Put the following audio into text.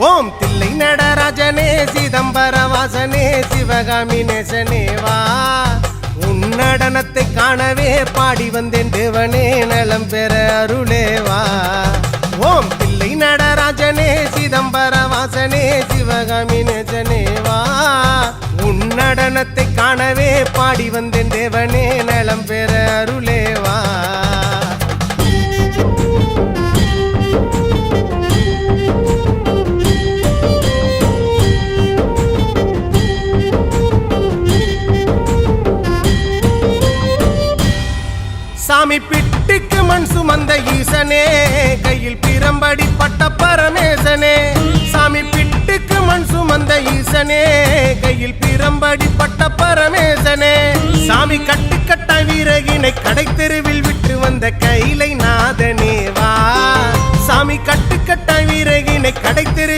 ஓம் தில்லை நடராஜனே சிதம்பர வாசனே சிவகாமி நேசனே வா உன் நடனத்தை காணவே பாடி வந்தேன் தேவனே நலம் பெற அருளேவா ஓம் தில்லை நடராஜனே சிதம்பர வாசனே சிவகாமி நேசனே வா உன் நடனத்தை காணவே பாடி வந்தேன் தேவனே நலம் பெற அருளேவா சாமி பிட்டுக்கு மண் சுமந்த ஈசனே கையில் பிரம்படி பட்ட பரமேசனே சாமி பிட்டுக்கு மண் சுமந்த ஈசனே கையில் பிரம்படி பட்ட பரமேசனே சாமி கட்டுக்கட்ட வீரகினை கடை தெருவில் விட்டு வந்த கைலை நாதனே வா சாமி கட்டுக்கட்ட வீரகினை கடை தெரு